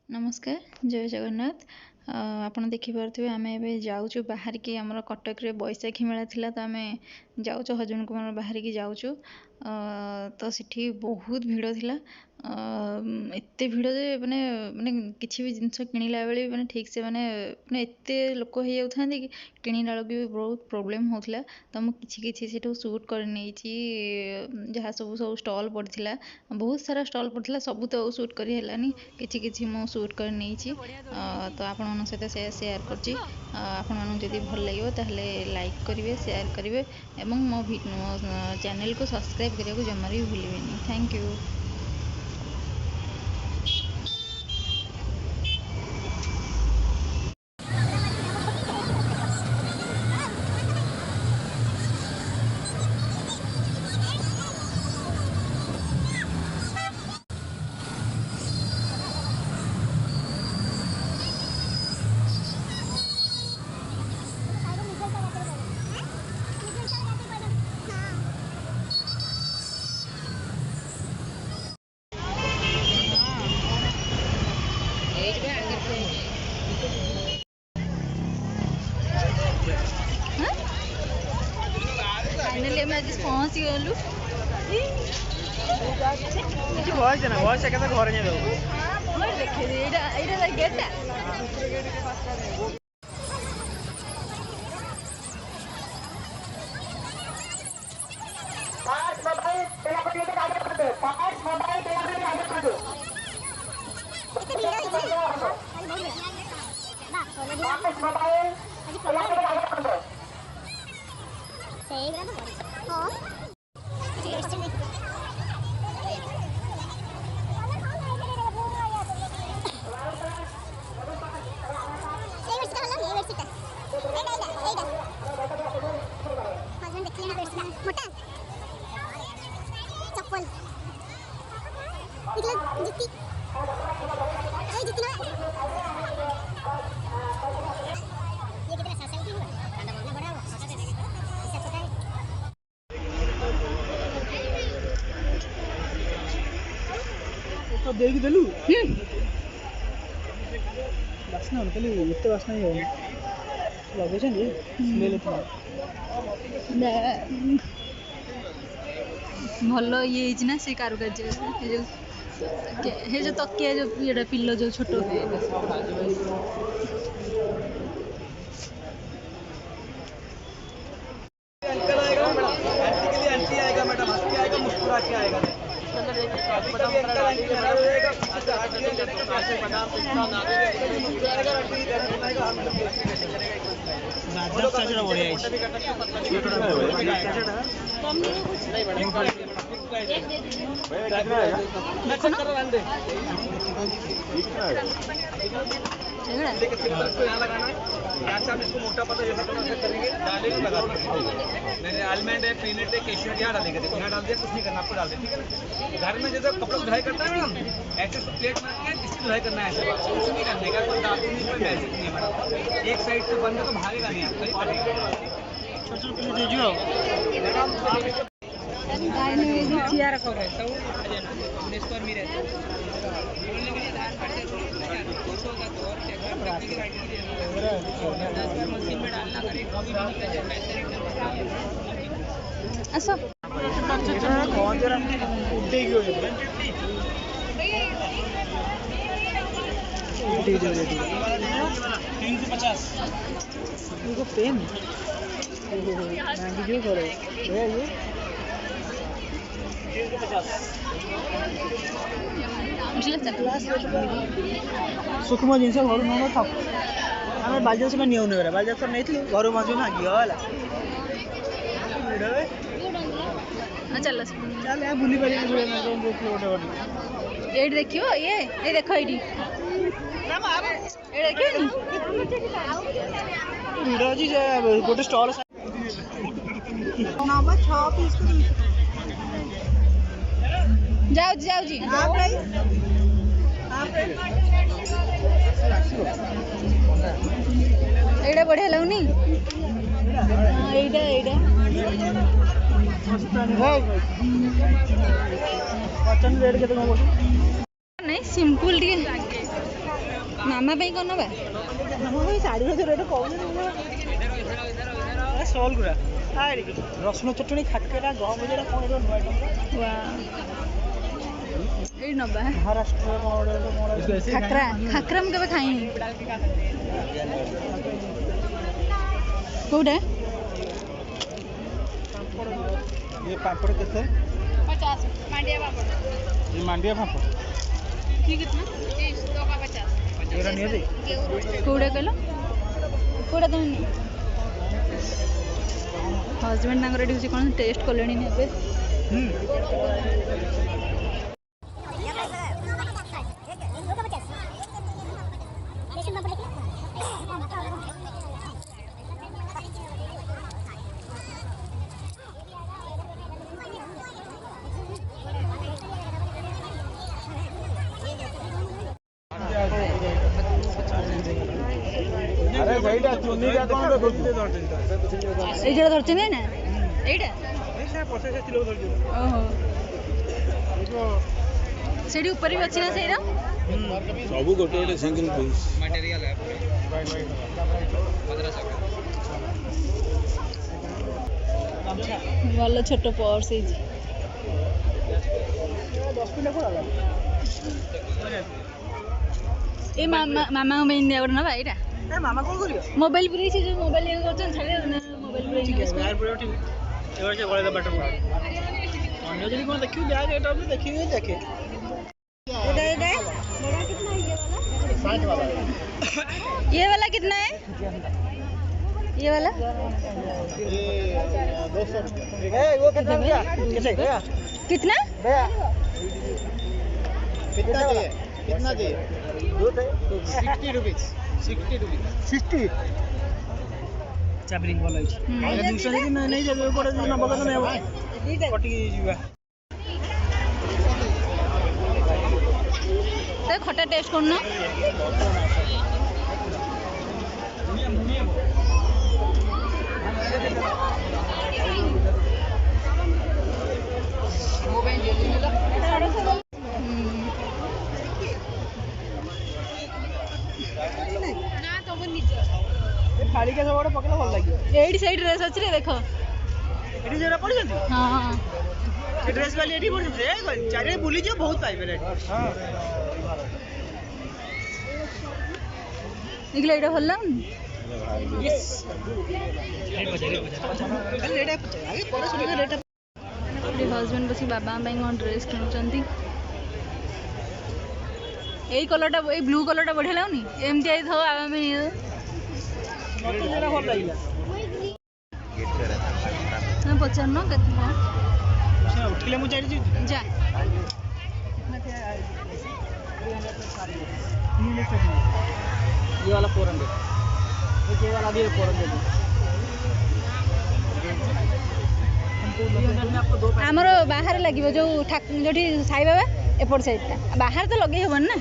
नमस्कार जय जगन्नाथ। आपण देखिपे आम ए जाऊँ बाहर की आमर कटक रे बैशाखी मेला थिला तो आम जाऊँ हजबैंड को बाहर की जाऊँ तो सिटी बहुत भिड़ थिला। एते भिड़ जे माने माने किसी भी जिनस किणला बेले माने ठीक से माने माने एते लोक हो जाता कि किणला बेलू भी बहुत प्रोब्लेम होता। तो मुझे किसी से सुट कर जहाँ सब सब स्टल पड़ता बहुत सारा स्टल पड़ता सब तो सुट कर कि मु सुट कर नहीं। तो आपण सहित सेयार कर आपण जदि भल लगे ताहले लाइक करेंगे शेयर करेंगे एवं मो चैनल को सब्सक्राइब करने को जमा भी भूलें। Thank you. फाइनली हम आज पहुँची गलु। वॉइस है ना वॉइस है कैसे घर नहीं दो मोर देखे एटा एटा गेट तो देख देलु बासना होतली इते बासना ही लगे छन ले ले भल ये ना से कारुकार्य जो तकिया जो ये पिल्लो जो छोट इसको मोटा पता जैसा करेंगे डालेंगे लगा मैंने आलमंड है पीनट है केशर यहाँ डालेंगे देखो यहाँ डाल दिया कुछ नहीं करना आपको डाल दिया ठीक है ना। घर में जैसे कपड़ों धुलाई करता है ना ऐसे तो प्लेट मार के इसकी धुलाई करना है ऐसे कुछ नहीं करने का कोई दातुन नहीं कोई मैजिक नहीं है हमारा। एक साइड से बंद है तो भागेगा नहीं पेन सुखम जिन घर न थक आम बालदास नहीं बालदास नहीं घर मजू भांगी चल चल बुली पारे ये देखियो ये देख ये गोटे स्टल जाऊ एड़ा बढ़िया लगुनी नहीं सिंपल टे मामा पे कौन नबा ଶାଢ଼ୀ ରେଟ୍ କହୁଛନ୍ତି ଷ୍ଟଲ୍ ଗୁରା ରସୁଣ ଚଟଣି ଖାକେରା ଗହମ ଭଜା କ'ଣ ନୂଆ ଆଇଟମ୍ ଏଇ ନବା ମହାରାଷ୍ଟ୍ର ଖାକରା ଖାକରା ମୁଁ କେବେ ଖାଇନି କୋଉଟା ये पापड़ कैसे 50 मांडिया पापड़ ये मांडिया पापड़ ये कितना 30 दो का 50 ये नहीं दे କୋଉଟା କହିଲ କୋଉଟା ତମେ ହଜବେଣ୍ଡ ତାଙ୍କର ଏଠି ହେଉଛି କ'ଣ ଟେଷ୍ଟ କଲେଣି ଏବେ अरे ସେଇଟା ଚୁନିଟା କଣ ଦେଖୁଛି ଏଇଟା ଧରିଛନ୍ତି ନା ଏଇଟା ଓହୋ ସେଠି ଉପରେ ବି ଅଛି ନା ସେଇଟା ସବୁ ଗୋଟେ ଗୋଟେ ସିଙ୍ଗଲ ପିସ୍ मटेरियल है 1500 का ଭଲ ଛୋଟ ପର୍ସ ହେଇଛି ଏ ମାମାଙ୍କ ପାଇଁ ଦିଆ ଗୋଟେ ନବା ଏଇଟା ମାମା କଣ କରିବ ମୋବାଇଲ ପୁରେଇ ସେ ଯୋଉ ମୋବାଇଲ ଇଏ କରୁଛନ୍ତି ଛାଡ଼ି ମୋବାଇଲ ପୁରେଇ ଅନ୍ୟ ଯଦି କଣ ଦେଖିବୁ ବ୍ୟାଗ୍ ଏଇଟା ଦେଖିବି ଦେଖେ ये वाला कितना है ये वाला वो कितना भैया कैसे भैया कितना भैया कितना चाहिए कितना चाहिए 60 रुपीस 60 ଚାବିରିଂ ଭଲ ହେଇଛି ଜିନିଷ ଯଦି ନେଇ ଯାବେ ପଡେ ଯଦି ନବ କଥା ନେବ କଟିକି ଯିବା तो खटा टेस्ट करना थाली के सब पकड़ा भल लगे एडी साइड ड्रेस अछि रे देखो एडी जरा पड़ जंती हां ये ड्रेस वाली एडी पड़ जंती ए चारे बुली जो बहुत पाइबे रे हां निकले एटा भल लागन यस रेट बजा रेट आगे पर सुन रेट हस्बैंड बसी बाबा ପାଇଁ कोन ड्रेस किनुचंती एई कलरटा ए ब्लू कलरटा बढ़िया लागनी एमती आई थो आबा में मते जरा भल लागिला मैं पचारनो केतना से उठिले मु चारि जा ये वाला 400 ये वाला भी 400 आमर बाहर लगे जो जो साई बाबा एपट साइड बाहर तो लगे हेबन ना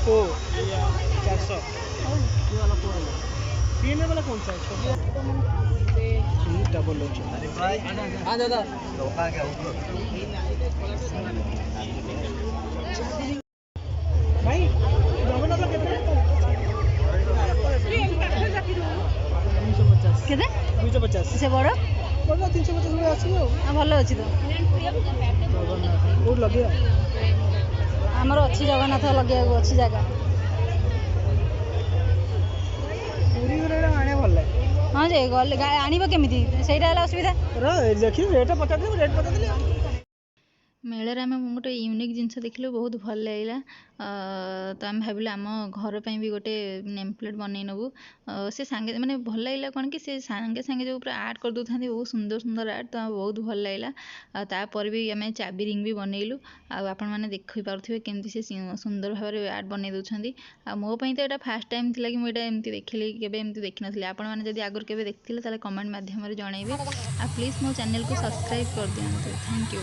को 400 ये वाला 400 पीने वाला कौन सा है डबल लोच हां दादा धोखा क्या भाई डबल वाला कितना 350 केते 250 से बड़ बड़ा 350 में आसी हो भल अच्छी तो और लगे आमर अच्छी जगन्नाथ लगे अच्छी जगह पूरी गुरा आने भल लागे हाँ जे गले आणव केमी से असुविधा देखिए रेट पचार रेट पचार मेलार आम गोटे यूनिक जिनस देखिलु बहुत भल लगे तो आम भाविलु आम घर पर भी गोटे नेम प्लेट बनई नबू से सांगे माने भल लगे कौन कि से सांगे सांगे जो पूरा आर्ट कर दौरान बहुत सुंदर सुंदर आर्ट तो बहुत भल लगे तापर भी आम चाबी रिंग भी बनइलु आपण मैंने देखिपे केमती से सुंदर भाव में आर्ट बनई दौरान मोपाई तो यहाँ फास्ट टाइम थी कि मुझे एमती देखिली केवे एमती देखी नी आपण मैंने जब आगुरी केवे देखते ताले कमेंट माध्यम जनइबे प्लीज मो चैनल को सब्सक्राइब कर दिखाँ थैंक यू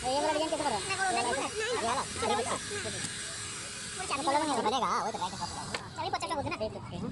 ये वाला डिजाइन कैसे कर रहा है बनेगा वो तो राइट सभी 50 का होते ना देख सकते हैं।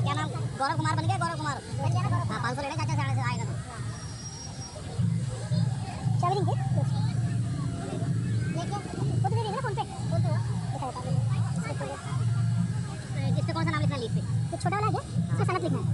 क्या नाम गौरव कुमार बन गया गौरव कुमार। हाँ 500 लेना चाचा से आएगा तो चाबी देंगे लेके वो तो दे देंगे ना फोन पे इस पे कौन सा नाम लिखना है लीफ पे तो छोटा वाला है इसमें सनत लिखना है।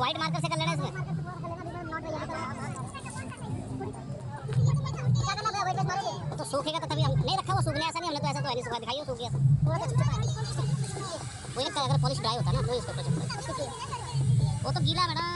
व्हाइट मार्कर से कर लेना इसमें तो सूखेगा तो तभी हम नहीं रखा वो सूखने ऐसा नहीं हमने तो ऐसा तो नहीं सूखा दिखाइए सूख गया वही लगता है अगर पॉलिश ड्राई होता ना तो इसको वो तो गीला मैडम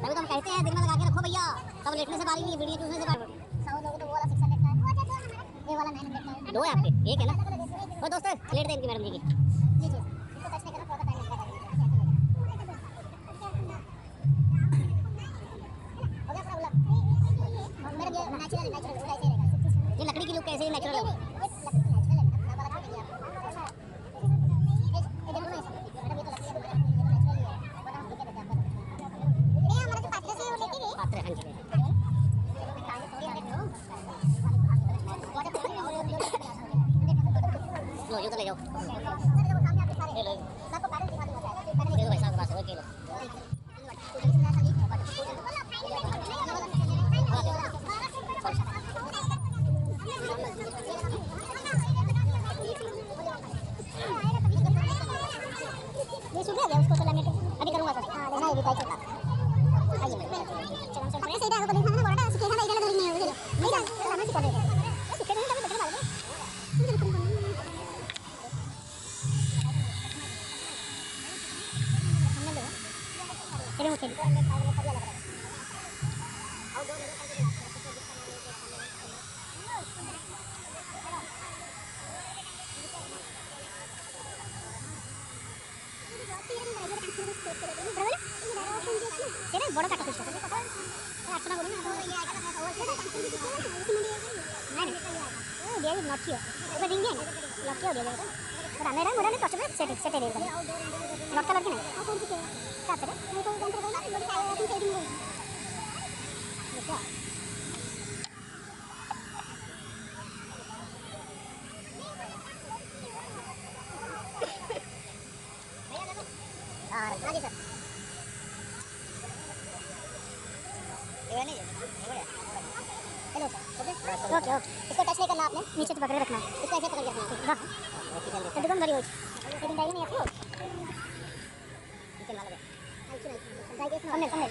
देखो कहते हैं दिन में लगा के रखो भैया तब लेटने से बारी नहीं वीडियो चूसने से बारी 100 लोग तो वो वाला 600 लेता है ये वाला 900 लेता है दो है आपके एक है ना वो दोस्त लेट दे इनकी मैडम जी की जी जी इसको टच नहीं करना थोड़ा टाइम लगेगा हो गया पूरा मेरा ये नेचुरल ऐसे रहेगा ये लकड़ी की लुक कैसे ही नेचुरल है लो ये तो ले जाओ ये सूख गया उसको तो लैमिनेट अभी करूंगा सर। हां लेना ये भी टाइट होगा। आइए चलो हम पर ऐसे इधर को देखना ना बड़ा सूखे ना इधर नहीं है नहीं ना हम से कर देते हैं सूखे नहीं तभी बटन मार दे। चलो चलो सेना बड़ा काटा फिश है 800 ना बोलो ना नहीं ओ दे नॉट किया ऊपर रिंग है लॉक किया दे दे पर मेरा मोरा ने कस्टमर सेट दे दे लॉक कलर के नहीं कौन से क्या करे मैं तो कंट्रोल करना बड़ी आया तुम सेटिंग हो क्या हां राजी सर ये नहीं है हेलो सर ओके ओके इसको टच नहीं करना आपने नीचे से पकड़ रखना इसको ऐसे पकड़ के रखना हां तो एकदम बड़ी हो लेकिन डायरी नहीं आती हो किचन वाला है सामने सामने